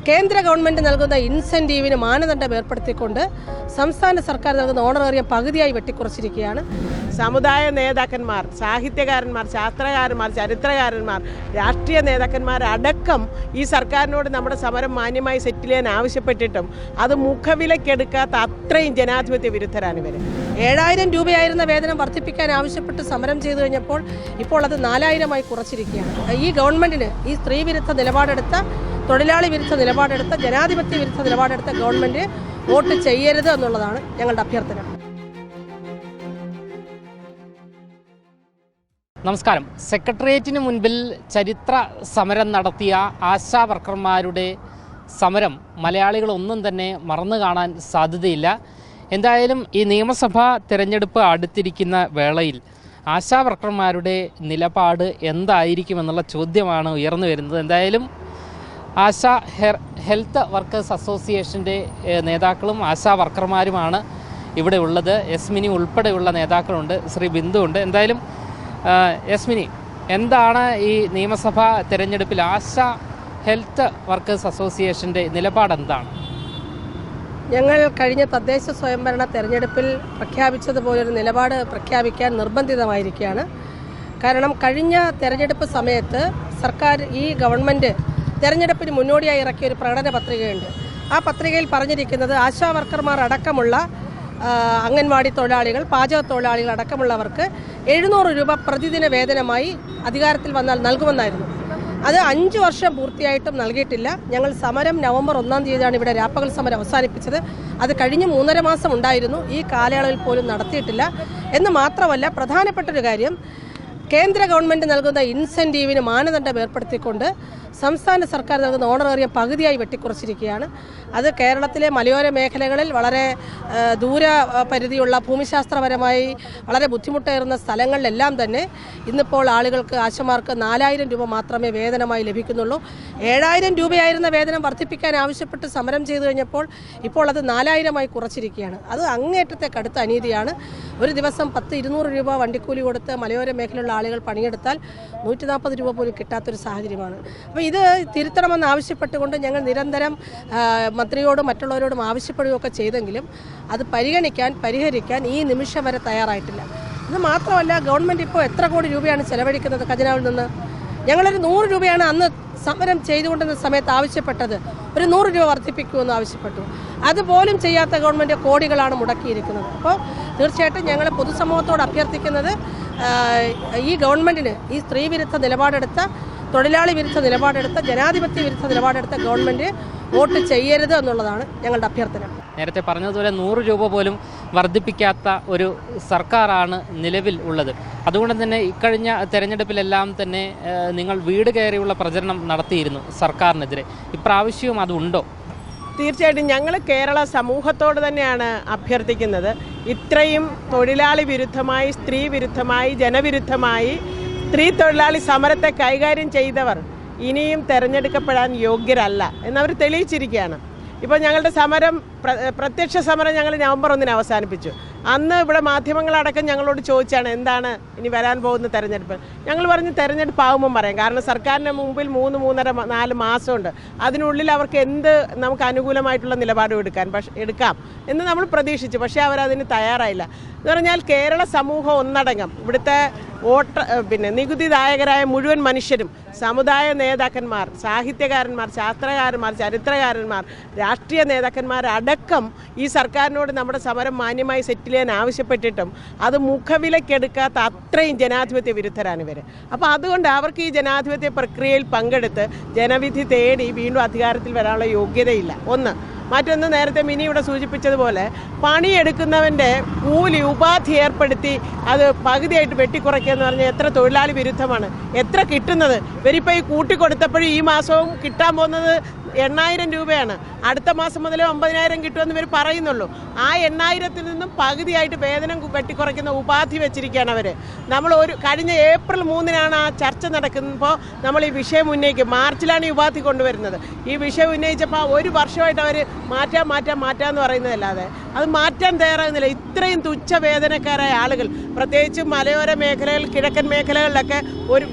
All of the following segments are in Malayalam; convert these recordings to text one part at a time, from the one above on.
കേന്ദ്ര ഗവൺമെൻറ് നൽകുന്ന ഇൻസെൻറ്റീവിന് മാനദണ്ഡം ഏർപ്പെടുത്തിക്കൊണ്ട് സംസ്ഥാന സർക്കാർ നൽകുന്ന ഓണറേറിയം പകുതിയായി വെട്ടിക്കുറച്ചിരിക്കുകയാണ്. സമുദായ നേതാക്കന്മാർ, സാഹിത്യകാരന്മാർ, ശാസ്ത്രകാരന്മാർ, ചരിത്രകാരന്മാർ, രാഷ്ട്രീയ നേതാക്കന്മാരടക്കം ഈ സർക്കാരിനോട് നമ്മുടെ സമരം മാന്യമായി സെറ്റിൽ ചെയ്യാൻ ആവശ്യപ്പെട്ടിട്ടും അത് മുഖവിലക്കെടുക്കാത്ത അത്രയും ജനാധിപത്യ വിരുദ്ധരാണ് ഇവർ. 7000 രൂപയായിരുന്ന വേതനം വർദ്ധിപ്പിക്കാൻ ആവശ്യപ്പെട്ട് സമരം ചെയ്തു കഴിഞ്ഞപ്പോൾ ഇപ്പോൾ അത് 4000-ആയി കുറച്ചിരിക്കുകയാണ്. ഈ ഗവൺമെൻറ്റിന് ഈ സ്ത്രീ വിരുദ്ധ നിലപാടെടുത്ത, തൊഴിലാളി വിരുദ്ധ നിലപാടെടുത്ത, ജനാധിപത്യ വിരുദ്ധ നിലപാടെടുത്ത ഗവൺമെൻറ് വോട്ട് ചെയ്യരുത് എന്നുള്ളതാണ് ഞങ്ങളുടെ അഭ്യർത്ഥന. നമസ്കാരം. സെക്രട്ടേറിയറ്റിന് മുൻപിൽ ചരിത്ര സമരം നടത്തിയ ആശാ വർക്കർമാരുടെ സമരം മലയാളികളൊന്നും തന്നെ മറന്നു കാണാൻ സാധ്യതയില്ല. എന്തായാലും ഈ നിയമസഭാ തിരഞ്ഞെടുപ്പ് അടുത്തിരിക്കുന്ന വേളയിൽ ആശാ വർക്കർമാരുടെ നിലപാട് എന്തായിരിക്കുമെന്നുള്ള ചോദ്യമാണ് ഉയർന്നു വരുന്നത്. എന്തായാലും ആശാ ഹെൽത്ത് വർക്കേഴ്സ് അസോസിയേഷൻ്റെ നേതാക്കളും ആശാ വർക്കർമാരുമാണ് ഇവിടെ ഉള്ളത്. യസ്മിനി ഉൾപ്പെടെയുള്ള നേതാക്കളുണ്ട്, ശ്രീ ബിന്ദു ഉണ്ട്. എന്തായാലും യസ്മിനി, എന്താണ് ഈ നിയമസഭാ തിരഞ്ഞെടുപ്പിൽ ആശാ ഹെൽത്ത് വർക്കേഴ്സ് അസോസിയേഷൻ്റെ നിലപാട് എന്താണ്? ഞങ്ങൾ കഴിഞ്ഞ തദ്ദേശ സ്വയംഭരണ തെരഞ്ഞെടുപ്പിൽ പ്രഖ്യാപിച്ചതുപോലൊരു നിലപാട് പ്രഖ്യാപിക്കാൻ നിർബന്ധിതമായിരിക്കുകയാണ്. കാരണം കഴിഞ്ഞ തെരഞ്ഞെടുപ്പ് സമയത്ത് സർക്കാർ, ഈ ഗവൺമെൻറ് തെരഞ്ഞെടുപ്പിന് മുന്നോടിയായി ഇറക്കിയ ഒരു പ്രകടന പത്രികയുണ്ട്. ആ പത്രികയിൽ പറഞ്ഞിരിക്കുന്നത് ആശാ വർക്കർമാർ അടക്കമുള്ള അംഗൻവാടി തൊഴിലാളികൾ, പാചക തൊഴിലാളികൾ അടക്കമുള്ളവർക്ക് 700 രൂപ പ്രതിദിന വേതനമായി അധികാരത്തിൽ വന്നാൽ നൽകുമെന്നായിരുന്നു. അത് 5 വർഷം പൂർത്തിയായിട്ടും നൽകിയിട്ടില്ല. ഞങ്ങൾ സമരം നവംബർ 1-ാം തീയതിയാണ് ഇവിടെ രാപ്പകൽ സമരം അവസാനിപ്പിച്ചത്. അത് കഴിഞ്ഞ് 3.5 മാസം ഉണ്ടായിരുന്നു. ഈ കാലയളവിൽ പോലും നടത്തിയിട്ടില്ല. എന്ന് മാത്രമല്ല, പ്രധാനപ്പെട്ടൊരു കാര്യം, കേന്ദ്ര ഗവൺമെൻറ് നൽകുന്ന ഇൻസെൻറ്റീവിന് മാനദണ്ഡം ഏർപ്പെടുത്തിക്കൊണ്ട് സംസ്ഥാന സർക്കാർ നൽകുന്ന ഓണറേറിയം പകുതിയായി വെട്ടിക്കുറച്ചിരിക്കുകയാണ്. അത് കേരളത്തിലെ മലയോര മേഖലകളിൽ വളരെ ദൂര പരിധിയുള്ള, ഭൂമിശാസ്ത്രപരമായി വളരെ ബുദ്ധിമുട്ടേറുന്ന സ്ഥലങ്ങളിലെല്ലാം തന്നെ ഇന്നിപ്പോൾ ആളുകൾക്ക്, ആശമാർക്ക് 4000 രൂപ മാത്രമേ വേതനമായി ലഭിക്കുന്നുള്ളൂ. 7000 രൂപയായിരുന്ന വേതനം വർദ്ധിപ്പിക്കാൻ ആവശ്യപ്പെട്ട് സമരം ചെയ്തു കഴിഞ്ഞപ്പോൾ ഇപ്പോൾ അത് 4000-ആയി കുറച്ചിരിക്കുകയാണ്. അത് അങ്ങേറ്റത്തെ കടുത്ത അനീതിയാണ്. ഒരു ദിവസം 10-200 രൂപ വണ്ടിക്കൂലി കൊടുത്ത് മലയോര മേഖലയിലുള്ള ആളുകൾ പണിയെടുത്താൽ 140 രൂപ പോലും കിട്ടാത്തൊരു സാഹചര്യമാണ്. അപ്പോൾ ഇത് തിരുത്തണമെന്ന് ആവശ്യപ്പെട്ടുകൊണ്ട് ഞങ്ങൾ നിരന്തരം മന്ത്രിയോടും മറ്റുള്ളവരോടും ആവശ്യപ്പെടുകയൊക്കെ ചെയ്തെങ്കിലും അത് പരിഹരിക്കാൻ ഈ നിമിഷം വരെ തയ്യാറായിട്ടില്ല. ഇത് മാത്രമല്ല, ഗവൺമെൻറ് ഇപ്പോൾ എത്ര കോടി രൂപയാണ് ചെലവഴിക്കുന്നത് ഖജനാവിൽ നിന്ന്? ഞങ്ങളൊരു 100 രൂപയാണ് അന്ന് സമരം ചെയ്തുകൊണ്ടിരുന്ന സമയത്ത് ആവശ്യപ്പെട്ടത്. ഒരു 100 രൂപ വർദ്ധിപ്പിക്കുമെന്ന് ആവശ്യപ്പെട്ടു. അതുപോലും ചെയ്യാത്ത ഗവൺമെൻറ് കോടികളാണ് മുടക്കിയിരിക്കുന്നത്. അപ്പോൾ തീർച്ചയായിട്ടും ഞങ്ങൾ പൊതുസമൂഹത്തോട് അഭ്യർത്ഥിക്കുന്നത്, ഈ ഗവൺമെൻറ്റിന് ഈ സ്ത്രീ വിരുദ്ധ നിലപാടെടുത്ത, തൊഴിലാളി വിരുദ്ധ നിലപാടെടുത്ത, ജനാധിപത്യ വിരുദ്ധ നിലപാടെടുത്ത ഗവൺമെൻറ് വോട്ട് ചെയ്യരുത് എന്നുള്ളതാണ് ഞങ്ങളുടെ അഭ്യർത്ഥന. നേരത്തെ പറഞ്ഞതുപോലെ 100 രൂപ പോലും വർദ്ധിപ്പിക്കാത്ത ഒരു സർക്കാരാണ് നിലവിൽ ഉള്ളത്. അതുകൊണ്ട് തന്നെ ഇക്കഴിഞ്ഞ തെരഞ്ഞെടുപ്പിലെല്ലാം തന്നെ നിങ്ങൾ വീട് കയറിയുള്ള പ്രചരണം നടത്തിയിരുന്നു സർക്കാരിനെതിരെ. ഇപ്രാവശ്യവും അതുണ്ടോ? തീർച്ചയായിട്ടും ഞങ്ങൾ കേരള സമൂഹത്തോട് തന്നെയാണ് അഭ്യർത്ഥിക്കുന്നത്. ഇത്രയും തൊഴിലാളി വിരുദ്ധമായി, സ്ത്രീ വിരുദ്ധമായി, ജനവിരുദ്ധമായി സ്ത്രീ തൊഴിലാളി സമരത്തെ കൈകാര്യം ചെയ്തവർ ഇനിയും തെരഞ്ഞെടുക്കപ്പെടാൻ യോഗ്യരല്ല എന്നവർ തെളിയിച്ചിരിക്കുകയാണ്. ഇപ്പോൾ ഞങ്ങളുടെ സമരം, പ്രത്യക്ഷ സമരം ഞങ്ങൾ നവംബർ 1-ന് അവസാനിപ്പിച്ചു. അന്ന് ഇവിടെ മാധ്യമങ്ങളടക്കം ഞങ്ങളോട് ചോദിച്ചാണ് എന്താണ് ഇനി വരാൻ പോകുന്ന തെരഞ്ഞെടുപ്പ്. ഞങ്ങൾ പറഞ്ഞു തെരഞ്ഞെടുപ്പ് ആകുമ്പം പറയാം. കാരണം സർക്കാരിൻ്റെ മുമ്പിൽ 3-3.5-4 മാസമുണ്ട്. അതിനുള്ളിൽ അവർക്ക് നമുക്ക് അനുകൂലമായിട്ടുള്ള നിലപാട് എടുക്കാം എന്ന് നമ്മൾ പ്രതീക്ഷിച്ചു. പക്ഷേ അവരതിന് തയ്യാറായില്ല. എന്ന് പറഞ്ഞാൽ കേരള സമൂഹം ഒന്നടങ്കം, ഇവിടുത്തെ നികുതിദായകരായ മുഴുവൻ മനുഷ്യരും, സമുദായ നേതാക്കന്മാർ, സാഹിത്യകാരന്മാർ, ശാസ്ത്രകാരന്മാർ, ചരിത്രകാരന്മാർ, രാഷ്ട്രീയ നേതാക്കന്മാരടക്കം ഈ സർക്കാരിനോട് നമ്മുടെ സമരം മാന്യമായി സെറ്റിൽ ചെയ്യാൻ ആവശ്യപ്പെട്ടിട്ടും അത് മുഖവിലക്കെടുക്കാത്ത അത്രയും ജനാധിപത്യ വിരുദ്ധരാണ് ഇവർ. അപ്പോൾ അതുകൊണ്ട് അവർക്ക് ഈ ജനാധിപത്യ പ്രക്രിയയിൽ പങ്കെടുത്ത് ജനവിധി തേടി വീണ്ടും അധികാരത്തിൽ വരാനുള്ള യോഗ്യതയില്ല. ഒന്ന്. മറ്റൊന്ന്, നേരത്തെ മിനി ഇവിടെ സൂചിപ്പിച്ചതുപോലെ പണിയെടുക്കുന്നവൻ്റെ ഉപാധി ഏർപ്പെടുത്തി അത് പകുതിയായിട്ട് വെട്ടിക്കുറയ്ക്കുക എന്ന് പറഞ്ഞാൽ എത്ര തൊഴിലാളി വിരുദ്ധമാണ്. എത്ര കിട്ടുന്നത്? ഇവരിപ്പോൾ ഈ കൂട്ടിക്കൊടുത്തപ്പോഴും ഈ മാസവും കിട്ടാൻ പോകുന്നത് 8000 രൂപയാണ്. അടുത്ത മാസം മുതൽ 9000 കിട്ടുമെന്ന് ഇവർ പറയുന്നുള്ളൂ. ആ 8000-ൽ നിന്നും പകുതിയായിട്ട് വേതനം വെട്ടിക്കുറയ്ക്കുന്ന ഉപാധി വെച്ചിരിക്കുകയാണ് അവർ. നമ്മൾ കഴിഞ്ഞ ഏപ്രിൽ 3-നാണ് ആ ചർച്ച നടക്കുമ്പോൾ നമ്മൾ ഈ വിഷയം ഉന്നയിക്കും. മാർച്ചിലാണ് ഈ ഉപാധി കൊണ്ടുവരുന്നത്. ഈ വിഷയം ഉന്നയിച്ചപ്പോൾ 1 വർഷമായിട്ട് അവർ മാറ്റാമെന്ന് പറയുന്നതല്ലാതെ അത് മാറ്റാൻ തയ്യാറാകുന്നില്ല. ഇത്രയും തുച്ഛ വേതനക്കാരായ ആളുകൾ, പ്രത്യേകിച്ച് മലയോര മേഖലകൾ, കിഴക്കൻ മേഖലകളിലൊക്കെ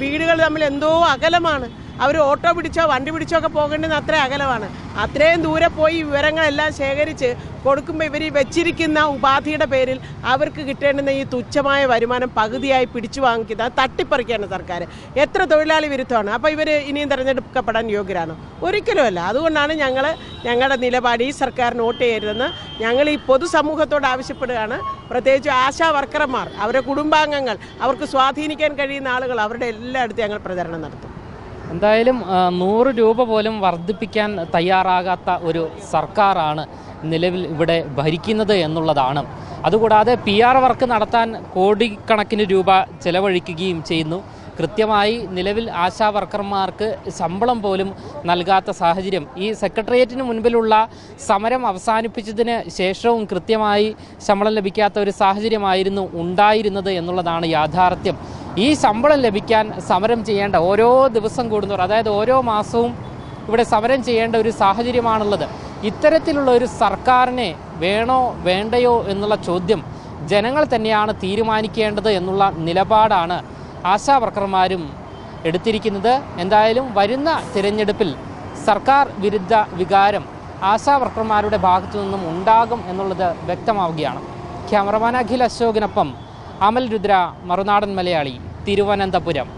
വീടുകൾ തമ്മിൽ എന്തോ അകലമാണ്. അവർ ഓട്ടോ പിടിച്ചോ വണ്ടി പിടിച്ചോ ഒക്കെ പോകേണ്ടത് അത്ര അകലമാണ്. അത്രയും ദൂരെ പോയി വിവരങ്ങളെല്ലാം ശേഖരിച്ച് കൊടുക്കുമ്പോൾ ഇവർ വെച്ചിരിക്കുന്ന ഉപാധിയുടെ പേരിൽ അവർക്ക് കിട്ടേണ്ടുന്ന ഈ തുച്ഛമായ വരുമാനം പകുതിയായി പിടിച്ചു വാങ്ങിക്കുന്നത് അത് തട്ടിപ്പറിക്കുകയാണ് സർക്കാർ. എത്ര തൊഴിലാളി വിരുദ്ധമാണ്. അപ്പോൾ ഇവർ ഇനിയും തിരഞ്ഞെടുക്കപ്പെടാൻ യോഗ്യരാണോ? ഒരിക്കലുമല്ല. അതുകൊണ്ടാണ് ഞങ്ങളുടെ നിലപാട് ഈ സർക്കാരിന് വോട്ട് ചെയ്യരുതെന്ന് ഞങ്ങൾ ഈ പൊതുസമൂഹത്തോട് ആവശ്യപ്പെടുകയാണ്. പ്രത്യേകിച്ച് ആശാ വർക്കർമാർ, അവരുടെ കുടുംബാംഗങ്ങൾ, അവർക്ക് സ്വാധീനിക്കാൻ കഴിയുന്ന ആളുകൾ, അവരുടെ എല്ലായിടത്തും ഞങ്ങൾ പ്രചരണം നടത്തും. എന്തായാലും 100 രൂപ പോലും വർദ്ധിപ്പിക്കാൻ തയ്യാറാകാത്ത ഒരു സർക്കാരാണ് നിലവിൽ ഇവിടെ ഭരിക്കുന്നത് എന്നുള്ളതാണ്. അതുകൂടാതെ PR വർക്ക് നടത്താൻ കോടിക്കണക്കിന് രൂപ ചെലവഴിക്കുകയും ചെയ്യുന്നു. കൃത്യമായി നിലവിൽ ആശാ വർക്കർമാർക്ക് ശമ്പളം പോലും നൽകാത്ത സാഹചര്യം. ഈ സെക്രട്ടേറിയറ്റിന് മുൻപിലുള്ള സമരം അവസാനിപ്പിച്ചതിന് ശേഷവും കൃത്യമായി ശമ്പളം ലഭിക്കാത്ത ഒരു സാഹചര്യമായിരുന്നു ഉണ്ടായിരുന്നത് എന്നുള്ളതാണ് യാഥാർത്ഥ്യം. ഈ ശമ്പളം ലഭിക്കാൻ സമരം ചെയ്യേണ്ട ഓരോ ദിവസം കൂടുന്നവർ, അതായത് ഓരോ മാസവും ഇവിടെ സമരം ചെയ്യേണ്ട ഒരു സാഹചര്യമാണുള്ളത്. ഇത്തരത്തിലുള്ള ഒരു സർക്കാരിനെ വേണോ വേണ്ടയോ എന്നുള്ള ചോദ്യം ജനങ്ങൾ തന്നെയാണ് തീരുമാനിക്കേണ്ടത് എന്നുള്ള നിലപാടാണ് ആശാ വർക്കർമാരും എടുത്തിരിക്കുന്നത്. എന്തായാലും വരുന്ന തിരഞ്ഞെടുപ്പിൽ സർക്കാർ വിരുദ്ധ വികാരം ആശാ വർക്കർമാരുടെ ഭാഗത്തു നിന്നും ഉണ്ടാകും എന്നുള്ളത് വ്യക്തമാവുകയാണ്. ക്യാമറമാൻ അഖിൽ അശോകിനൊപ്പം അമൽ രുദ്ര, മറുനാടൻ മലയാളി, തിരുവനന്തപുരം.